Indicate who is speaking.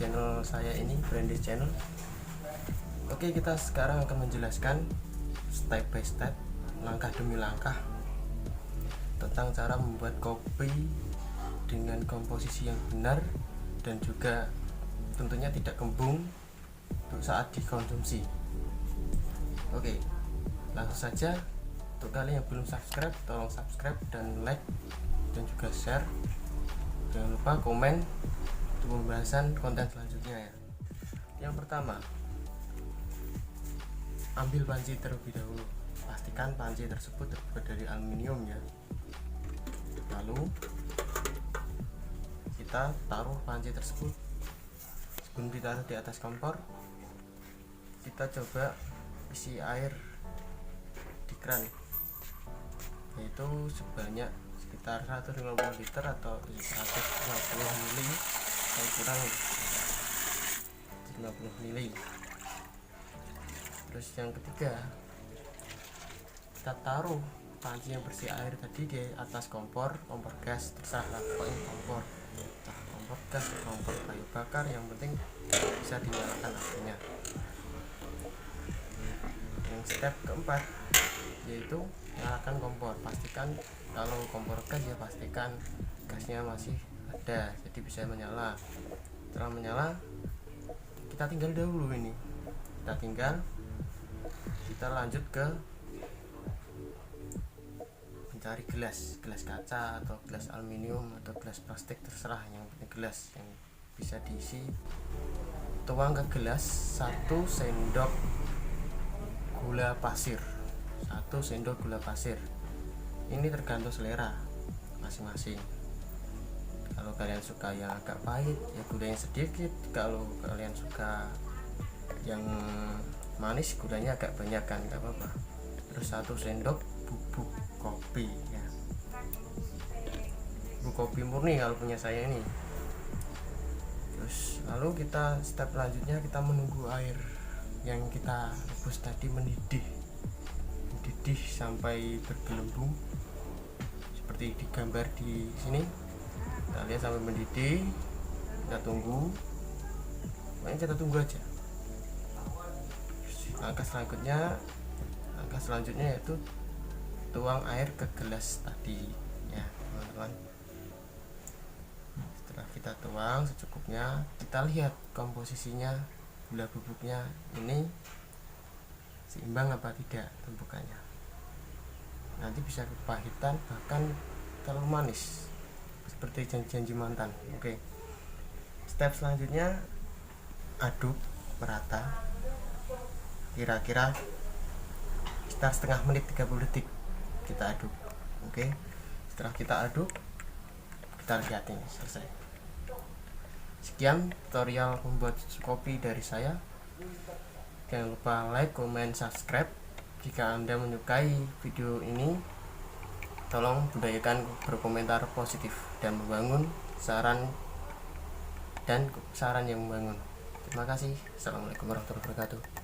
Speaker 1: channel saya ini, Brandis Channel. Oke, kita sekarang akan menjelaskan step by step, langkah demi langkah tentang cara membuat kopi dengan komposisi yang benar dan juga tentunya tidak kembung untuk saat dikonsumsi. Oke, langsung saja. Untuk kalian yang belum subscribe, tolong subscribe dan like dan juga share. Jangan lupa komen untuk pembahasan konten selanjutnya ya. Yang pertama, ambil panci terlebih dahulu. Pastikan panci tersebut terbuat dari aluminium ya. Lalu kita taruh panci tersebut. Sebelum ditaruh di atas kompor, kita coba isi air di keran, yaitu sebanyak sekitar 150 liter atau 150 ml, kurang 50 ml. Terus yang ketiga, kita taruh panci yang bersih air tadi di atas kompor gas, terserah pokoknya kompor gas, kompor kayu bakar, yang penting bisa dinyalakan apinya. Yang step keempat yaitu nyalakan kompor. Pastikan kalau kompor gas ya pastikan gasnya masih ada, jadi bisa menyala. Setelah menyala, kita tinggal dahulu ini, kita lanjut ke mencari gelas kaca atau gelas aluminium atau gelas plastik, terserah, yang penting gelas yang bisa diisi. Tuang ke gelas 1 sendok gula pasir. Ini tergantung selera masing-masing. Kalau kalian suka yang agak pahit ya gulanya sedikit, kalau kalian suka yang manis gulanya agak banyak kan, nggak apa-apa. Terus 1 sendok bubuk kopi ya, bubuk kopi murni kalau punya saya ini. Terus lalu kita step selanjutnya, kita menunggu air yang kita rebus tadi mendidih sampai bergelembung seperti digambar di sini. Kita lihat sampai mendidih, kita tunggu aja. Langkah selanjutnya yaitu tuang air ke gelas tadi ya teman-teman. Setelah kita tuang secukupnya, kita lihat komposisinya gula bubuknya ini seimbang apa tidak tumpukannya. Nanti bisa kepahitan, bahkan terlalu manis seperti janji-janji mantan. Oke, step selanjutnya aduk merata, kira-kira sekitar setengah menit 30 detik kita aduk. Oke, setelah kita aduk, kita lihat ini selesai. Sekian tutorial membuat susu kopi dari saya. Jangan lupa like, comment, subscribe. Jika Anda menyukai video ini, tolong budayakan berkomentar positif dan membangun saran yang membangun. Terima kasih. Assalamualaikum warahmatullahi wabarakatuh.